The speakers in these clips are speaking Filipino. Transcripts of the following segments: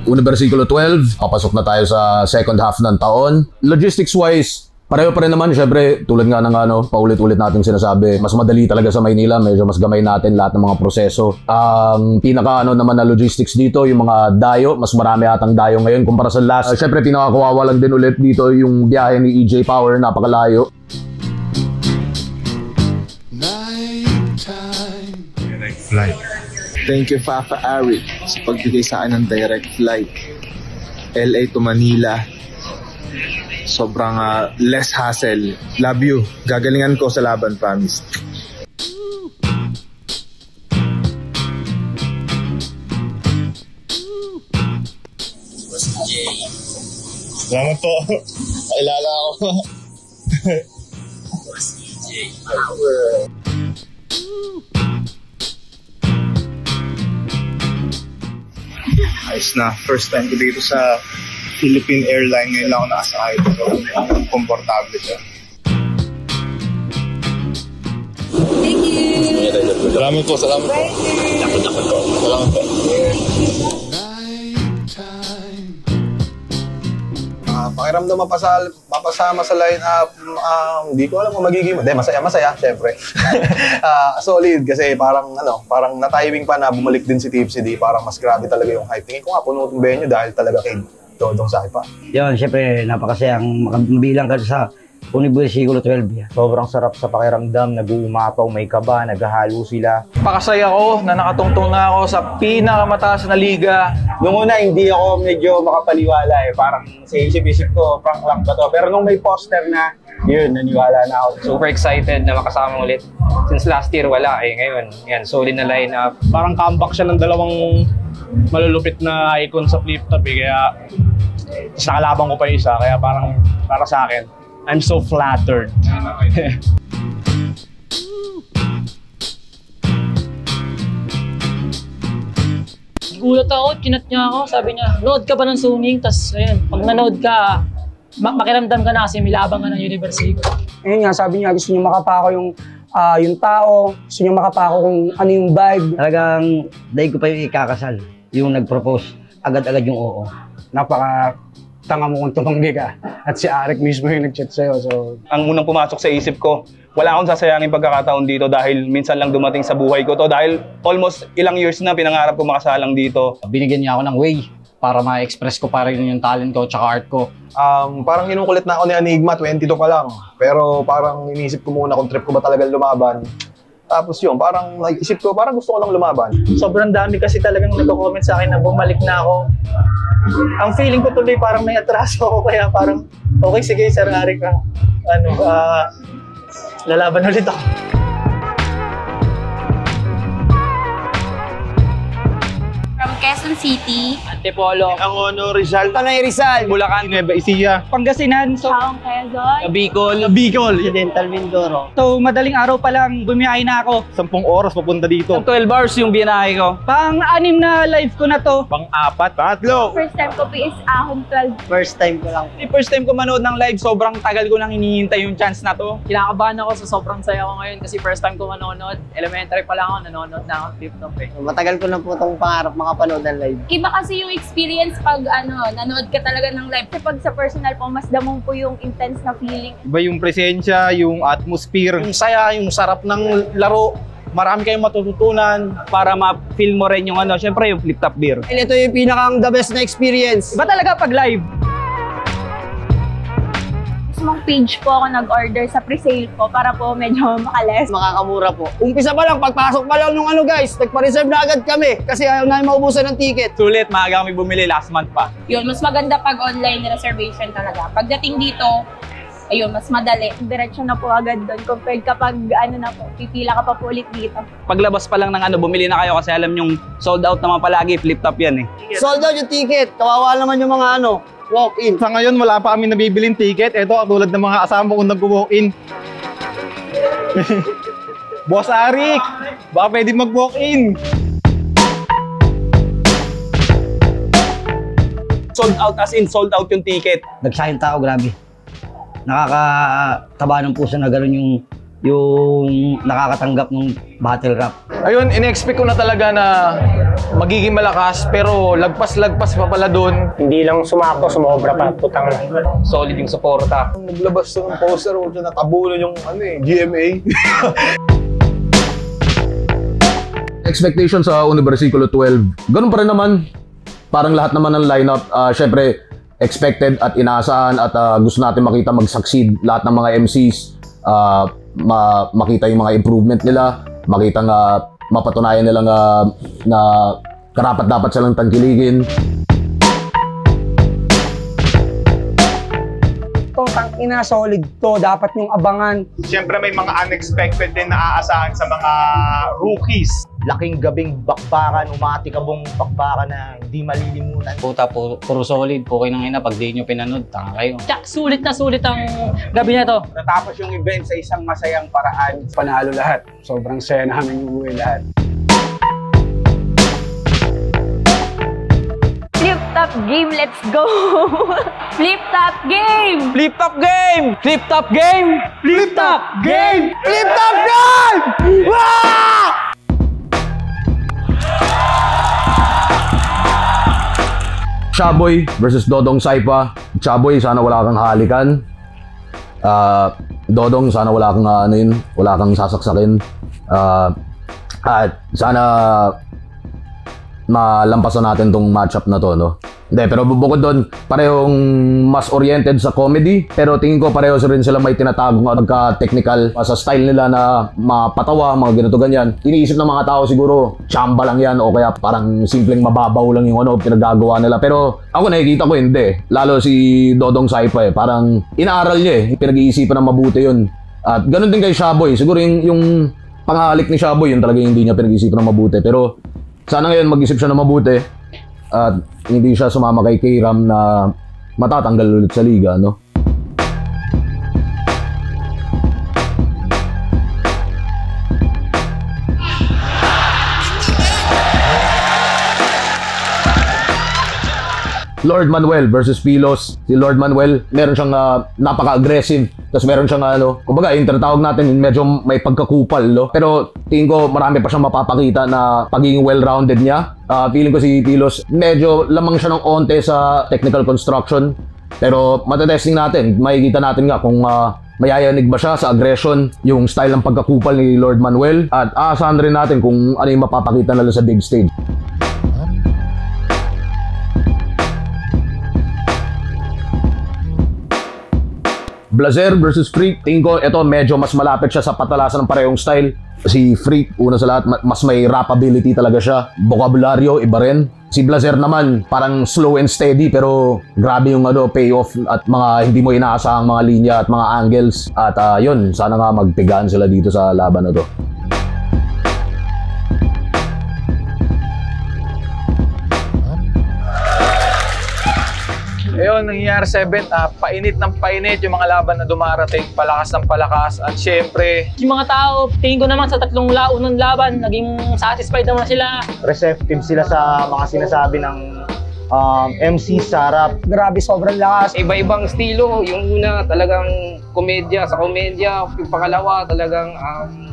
Unang versikulo 12, papasok na tayo sa second half ng taon. Logistics-wise, pareho pa rin naman, syempre, tulad nga ng paulit-ulit natin sinasabi, mas madali talaga sa Maynila, medyo mas gamay natin lahat ng mga proseso. Ang pinaka naman na logistics dito, yung mga dayo, mas marami atang dayo ngayon kumpara sa last. Syempre, pinakakuwawa lang din ulit dito yung biyahe ni EJ Power, napakalayo. Direct flight. Thank you, Fafa Ari, sa pagbigay sa akin ng direct flight. LA to Manila. Sobrang less hassle. Love you. Gagalingan ko sa laban, promise. Salamat po. Kailala ako. Ayos na. First time ko dito sa Philippine Airline. Ngayon lang ako nakasakay. So, komportable siya. Thank you. Salamat po. Salamat po. Salamat po. Pakiramdam mapasama sa line-up, hindi ko alam kung magiging, masaya, syempre. Solid kasi parang na-timing pa na bumalik din si Tipsy D, parang mas grabe talaga yung hype. Tingin ko nga puno itong venue dahil talaga kay Dodong Saipa. Yun, syempre napakasayang mabilang ka sa Versikulo 12. Yeah. Sobrang sarap sa pakiramdam, nag-uumapaw, may kaba, naghahalo sila. Pakasaya ko na nakatungtong na ako sa pinakamataas na liga. Nung una, hindi ako medyo makapaniwala Parang sa isip-isip ko, prank lang ba to? Pero nung may poster na, yun, naniwala na ako. Super excited na makasama ulit. Since last year, wala Ngayon, yan, solid na line-up. Parang comeback siya ng dalawang malulupit na icon sa flip top Kaya, nakalaban ko pa yung isa. Kaya parang, para sa akin, I'm so flattered. Gulat ako, chinat niya ako, sabi niya, nood ka ba ng zooming? Tapos, ayun, pag nanood ka, makiramdam ka na kasi may labang ka ng Universico. Ayun nga, sabi niya, gusto niya makapako yung tao, gusto niya makapako kung ano yung vibe. Talagang, dahil ko pa yung ikakasal, yung nag-propose, agad-agad yung oo. Tanga mo kung tumanggi ka. At si Arik mismo yung nag-chat sa'yo. So, ang unang pumasok sa isip ko, wala akong sasayangin pagkakataon dito dahil minsan lang dumating sa buhay ko to. Dahil almost ilang years na pinangarap ko makasalang dito. Binigyan niya ako ng way para ma-express ko pa rin yung talent ko tsaka art ko. Parang kinukulit na ako ni Enigma, 22 pa lang. Pero parang inisip ko muna kung trip ko ba talaga lumaban. Tapos yun, parang nag-isip ko, parang gusto ko lang lumaban. Sobrang dami kasi talagang nag-comment sa akin na bumalik na ako. Ang feeling ko tuloy parang may atraso ako kaya parang okay sige Sir Arik lalaban ulit ako. From Quezon City, Antipolo. Ang Rizal. Tanay Rizal, Bulacan. Nueva Ecija. Pangasinan, Taong Quezon, Bicol. Occidental Mindoro. So madaling araw pa lang bumiyahe na ako. 10 oras papunta dito. 12 hours yung binahe ko. Pang-anim na live ko na to. Pang-4. Tatlo. first time ko is Ahon 12. First time ko lang. First time ko manood ng live, sobrang tagal ko nang hinihintay yung chance na to. Kinakabahan ako sa sobrang saya ko ngayon kasi first time ko manonood. Elementary pa lang ako, nanonood na ako flip top Matagal ko na po itong pangarap makapanood ng live. Iba kasi yung experience pag nanood ka talaga ng live. Kasi pag sa personal po, mas damong po yung intense na feeling. Iba yung presensya, yung atmosphere. Yung saya, yung sarap ng laro. Marami kayong matututunan. Para ma-feel mo rin yung syempre yung flip top beer. Ito yung pinakang the best na experience. Iba talaga pag live. Mismong page po ako nag-order sa pre-sale po para po medyo makales. Makakamura po. Umpisa pa lang, pagpasok pa lang nung guys, nagpa-reserve na agad kami kasi ayaw namin maubusan ng ticket. Sulit, maaga kami bumili last month pa. Yun, mas maganda pag online reservation talaga. Pagdating dito, ayun, mas madali. Diretso na po agad doon compared kapag pipila ka pa po ulit dito. Paglabas pa lang ng bumili na kayo kasi alam yung sold out naman palagi, flip top yan Sold out yung ticket. Kawawa naman yung mga walk-in. Sa ngayon, wala pa kami nabibiling ticket. Ito, katulad ng mga kasama kong nag-walk-in. Boss Arik, baka pwede mag-walk-in. sold out as in sold out yung ticket. Nagsahin tao, grabe. Nakakataba ng puso na gano'n yung nakakatanggap ng battle rap. Ayun, in-expect ko na talaga na magiging malakas pero lagpas-lagpas pa pala doon. Hindi lang sumakto, sumobra pa, putang na. Solid yung suporta. Naglabas to ng poster, natabunan yung GMA. Expectation sa Universículo 12, ganun pa rin naman. Parang lahat naman ng lineup, syempre expected at inaasahan at gusto natin makita mag-succeed lahat ng mga MCs. Makita yung mga improvement nila, makita nga mapatunayan nila na karapat dapat silang tangkiligin. Tangina, solid to. Dapat yung abangan. Siyempre may mga unexpected din na aasahan sa mga rookies. Laking gabing bakbakan, umatikabong bakbakan na hindi malilimutan. Puta, puro solid. Pukay ng ina. Pag di nyo pinanood, tanga kayo. Sulit na sulit ang gabi na to. Natapos yung event sa isang masayang paraan. Panalo lahat. Sobrang saya namin yung uwi lahat. Flip top game, let's go! Flip top game! Flip top game! Flip top game! Flip top game! Flip top game! Wow! Chaboy versus Dodong Saipa. Chaboy, sana wala kang halikan. Dodong, sana wala kang wala kang sasaksakin. At sana malampasan natin tong matchup na to, no? Hindi, pero bukod doon, parehong mas oriented sa comedy, pero tingin ko pareho rin sila may tinatagong pagka-technical sa style nila na mapatawa, mga ganito ganyan. Iniisip ng mga tao siguro, chamba lang yan o kaya parang simpleng mababaw lang yung pinagagawa nila. Pero ako nakikita ko hindi. Lalo si Dodong Saipa parang inaaral niya pinag-iisipan ng mabuti yun. At ganun din kay Chaboy. Siguro yung panghalik ni Chaboy, yun talaga hindi niya pinag-iisipan ng mabuti. Pero sana ngayon mag-isip siya ng mabuti at hindi siya sumama kay K-Ram na matatanggal ulit sa liga, no? Lord Manuel versus Pilos. Si Lord Manuel, meron siyang napaka-aggressive. Tapos meron siyang kumbaga, yung tinatawag natin, medyo may pagkakupal, no? Pero tingin ko marami pa siyang mapapakita na pagiging well-rounded niya. Feeling ko si Pilos, medyo lamang siya ng onte sa technical construction. Pero matetesting natin, makikita natin nga kung mayayanig ba siya sa aggression, yung style ng pagkakupal ni Lord Manuel. At aasahan rin natin kung ano yung mapapakita nila sa big stage. Blazer versus Freak. Tingin ko ito medyo mas malapit siya sa patalasan ng parehong style. Si Freak, una sa lahat, mas may rapability talaga siya. Bokabularyo, iba rin. Si Blazer naman, parang slow and steady pero grabe yung payoff at mga hindi mo inaasahang mga linya at mga angles. At yun, sana nga magtigaan sila dito sa laban na to. Ayun, nangyayari sa event, painit ng painit yung mga laban na dumarating, palakas ng palakas. At syempre, Yung mga tao, tingin ko naman sa tatlong unang laban, naging satisfied naman sila. Receptive sila sa mga sinasabi ng MC sa rap. Grabe, sobrang lakas. Iba-ibang estilo. Yung una talagang komedya sa komedya. Yung pangalawa talagang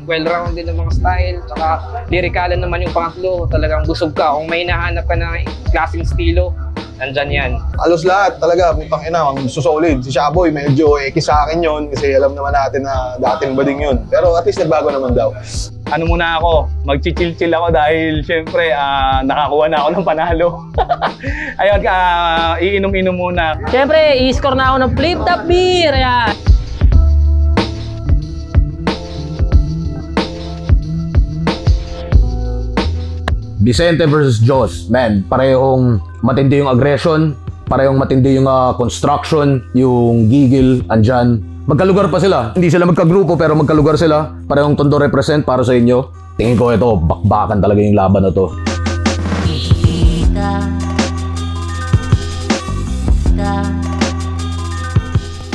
well-rounded ng mga style. Tsaka lirikalan naman yung pangatlo. Talagang busog ka. Kung may nahanap ka na klaseng estilo, nandyan yan. Alos lahat talaga, putang ina, ang susolid. Si Chaboy, medyo sa akin yun kasi alam naman natin na dating bading yun. Pero at least nagbago naman daw. Ano muna ako, mag-chill ako dahil syempre nakakuha na ako ng panalo. Ayun, iinom-inom muna. Siyempre, i-score na ako ng flip top beer. Yan. Vicente versus Joss. Man, parehong matindi yung aggression, parehong matindi yung construction, yung gigil, andyan. Magkalugar pa sila. Hindi sila magkagrupo pero magkalugar sila. Parehong Tondo represent para sa inyo. Tingin ko ito, bakbakan talaga yung laban na to.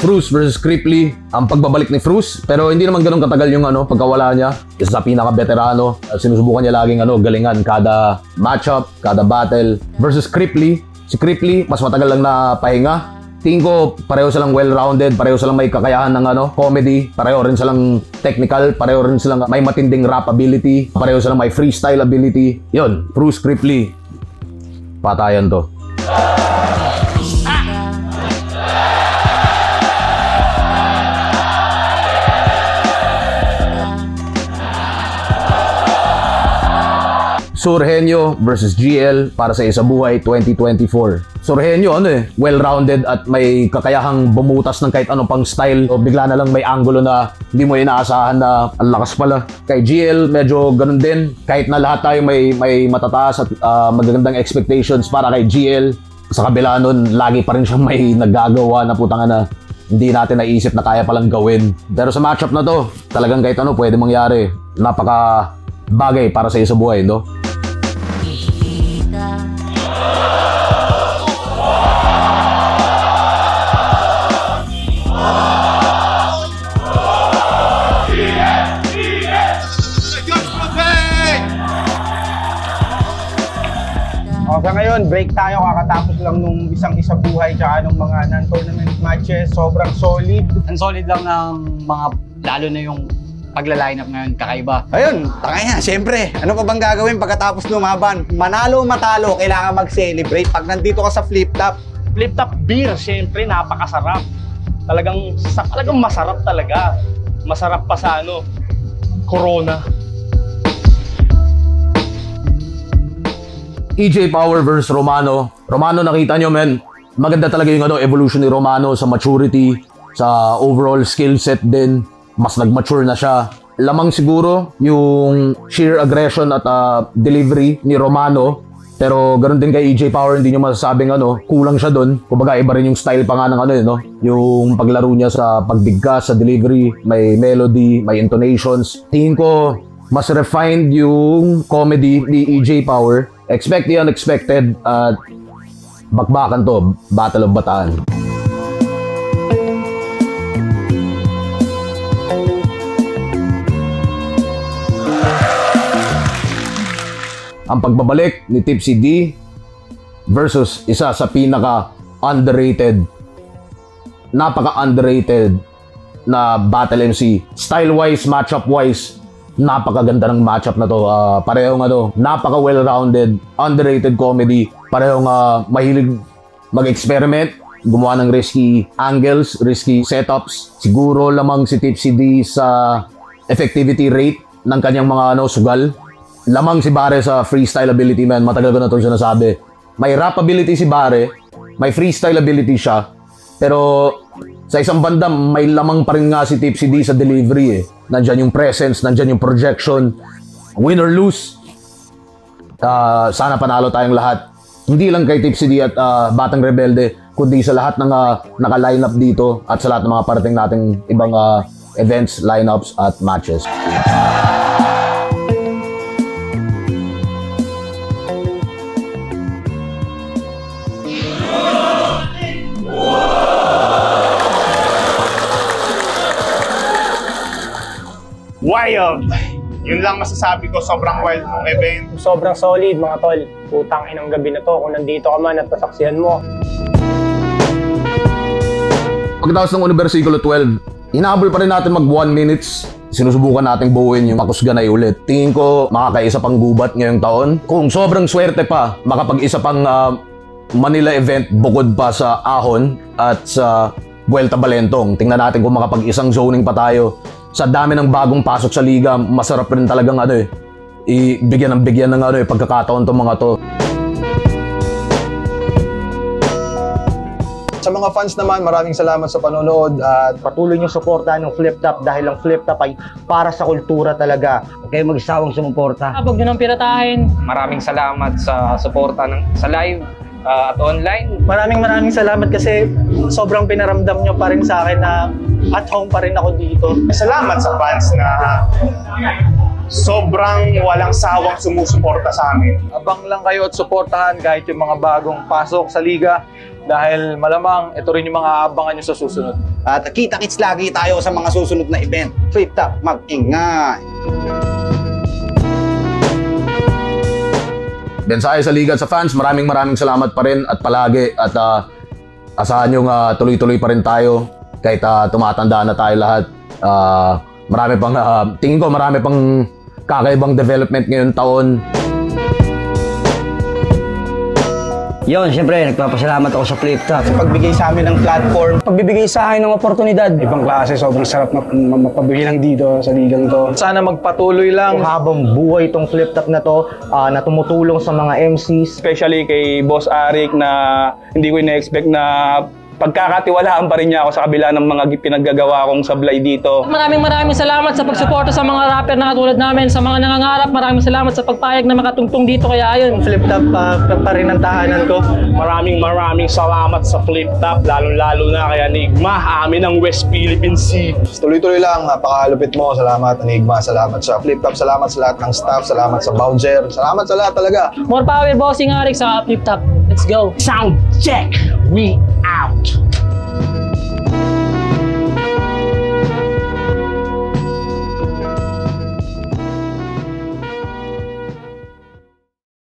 Frus versus Cripply. Ang pagbabalik ni Frus, pero hindi naman ganun katagal yung pagkawala niya. Isa sa pinaka-veterano. Sinusubukan niya laging galingan kada matchup, kada battle. Versus Cripply, Si Cripply, mas matagal lang na pahinga. Tingin ko, pareho silang well-rounded, pareho silang may kakayahan ng comedy, pareho rin silang technical, pareho rin silang may matinding rap ability, pareho silang may freestyle ability. Yun, Bruce Cripply. Patayan to. Surgenio versus GL para sa Isa Buhay 2024. Surgenio well-rounded at may kakayahang bumutas ng kahit anong pang style o bigla na lang may angulo na hindi mo inaasahan na ang lakas pala. Kay GL medyo ganun din, kahit na lahat tayo may matataas at magagandang expectations para kay GL, sa kabila nun lagi pa rin siyang may nagagawa na putang na hindi natin naisip na kaya palang gawin. Pero sa matchup na to, talagang kahit ano pwede mangyari. Napaka bagay para sa Isa Buhay, no? Sa ngayon, break tayo. Kakatapos lang nung isang Isa Buhay tsaka nung mga non-tournament matches. Sobrang solid. Ang solid lang ng mga, lalo na yung pagla-lineup ngayon, kakaiba. Ayun, tangay na, syempre. Ano pa bang gagawin pagkatapos lumaban? Manalo, matalo, kailangan mag-celebrate. Pag nandito ka sa flip top. Flip top beer, syempre, napakasarap. Talagang masarap talaga. Masarap pa sa Corona. EJ Power versus Romano. Romano, nakita nyo, men. Maganda talaga yung evolution ni Romano sa maturity, sa overall skill set din. Mas nag-mature na siya. Lamang siguro yung sheer aggression at delivery ni Romano. Pero ganoon din kay EJ Power, hindi nyo masasabing kulang siya doon. Kumbaga iba rin yung style pa nga ng yung paglaro niya sa pagbigkas, sa delivery, may melody, may intonations. Tingin ko mas refined yung comedy ni EJ Power. Expect the unexpected at bakbakan to, Battle of Bataan. Ang pagbabalik ni Tipsy D versus isa sa pinaka-underrated, napaka-underrated na Battle MC. Style-wise, matchup-wise, napakaganda ng matchup na to. Parehong napaka-well-rounded, underrated comedy. Parehong mahilig mag-experiment, gumawa ng risky angles, risky setups. Siguro lamang si Tipsy D sa effectivity rate ng kanyang mga sugal. Lamang si Bare sa freestyle ability, man. Matagal ko na ito sinasabi. May rap ability si Bare, may freestyle ability siya, pero sa isang banda, may lamang pa rin nga si Tipsy D sa delivery. Nandyan yung presence, nandyan yung projection. Win or lose, sana panalo tayong lahat. Hindi lang kay Tipsy D at Batang Rebelde, kundi sa lahat ng naka-lineup dito at sa lahat ng mga parating nating ibang events, lineups at matches. Wild! Yun lang masasabi ko, sobrang wild ng event. Sobrang solid mga tol. Putang inang gabi na to kung nandito ka man at nasaksihan mo. Pagkatapos ng versikulo 12, hinahabol pa rin natin mag 1 minutes. Sinusubukan nating buuin yung Makusganay ulit. Tingin ko makakaisa pang gubat ngayong taon. Kung sobrang swerte pa, makapag-isa pang Manila event bukod pa sa Ahon at sa Vuelta Balentong. Tingnan natin kung makapag-isang zoning pa tayo. Sa dami ng bagong pasok sa liga, masarap rin talagang ibigyan ng pagkakataon tong mga to. Sa mga fans naman, maraming salamat sa panonood at patuloy nyo suportahan ng Flip Top dahil ang Flip Top ay para sa kultura talaga. Huwag kayong magsawang sumuporta. Huwag nyo nang piratahin. Maraming salamat sa suporta sa live at online. Maraming salamat kasi sobrang pinaramdam nyo pa rin sa akin na at home pa rin ako dito. Salamat sa fans na sobrang walang sawang sumusuporta sa amin. Abang lang kayo at suportahan kahit yung mga bagong pasok sa liga dahil malamang ito rin yung mga abangan nyo sa susunod. At kita-kits lagi tayo sa mga susunod na event. Flip Top, mag-ingay! Mensahe sa liga at sa fans, maraming salamat pa rin at palagi at asahan yung tuloy-tuloy pa rin tayo kahit tumatanda na tayo lahat. Marami pang tingin ko marami pang kakaibang development ngayong taon. Yun, siyempre, nagpapasalamat ako sa Flip Top. Sa pagbigay sa amin ng platform. Pagbibigay sa akin ng oportunidad. Ibang klase, sobrang sarap mapabilang dito sa ligang to. Sana magpatuloy lang. Habang buhay itong Flip Top na to, na tumutulong sa mga MCs. Especially kay Boss Arik na hindi ko ina-expect na pagkakatiwalaan pa rin niya ako sa kabila ng mga pinaggagawa kong sablay dito. Maraming salamat sa pagsuporta sa mga rapper na katulad namin, sa mga nangangarap. Maraming salamat sa pagpayag na makatungtong dito. Kaya ayun, Flip Top pa rin ang tahanan ko. Maraming salamat sa Flip Top, lalong-lalo na kay Enigma, amin ang West Philippine Sea. Tuloy-tuloy lang, napakalupit mo. Salamat Enigma, salamat sa Flip Top, salamat sa lahat ng staff, salamat sa Boucher, salamat sa lahat talaga. more power, bossing Arik sa Flip Top. Let's go. Sound check, we out.